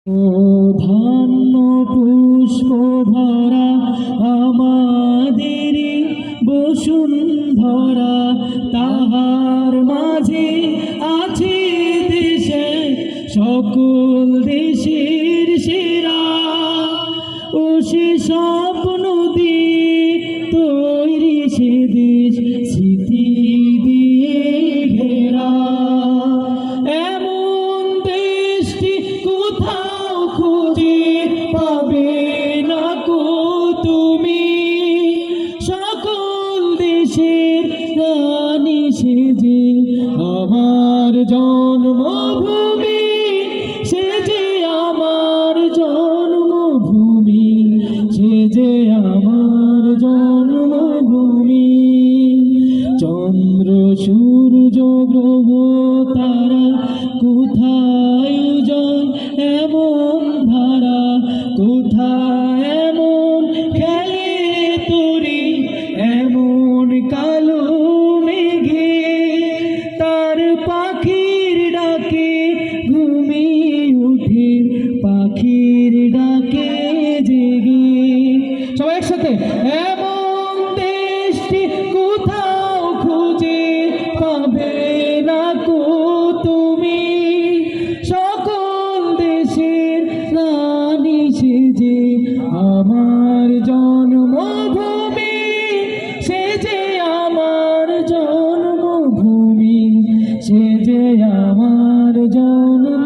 ও ধন্য পুষ্প ভরা আমাদের বসুন্ধরা, তাহার মাঝে আছে দেশে সকল দেশের সেরা। ও সে স্বপ্ন দিয়ে তৈরি সে দেশ স্মৃতি দিয়ে ঘেরা। এমন দেশটি কোথাও খুঁজে পাবে না কো তুমি, সকল দেশের রানী সেজে আমার জন্মভূমি, সে যে আমার জন্মভূমি, সে যে আমার জন্মভূমি। চন্দ্র সূর্য গ্রহ তারা কোথায় উজ্জ্বল এমন ধারা, কোথায় এমন খেলে তরি এমন কালো মেঘে। তার পাখির ডাকে ঘুমিয়ে উঠে, পাখির ডাকে জেগে। সবাই একসাথে, এমন দেশটি কোথাও খুঁজে পাবে না কো তুমি, সকল দেশের রানী সেজে আমার জন্মভূমি, সে যে আমার জন্মভূমি, সে যে আমার জন্ম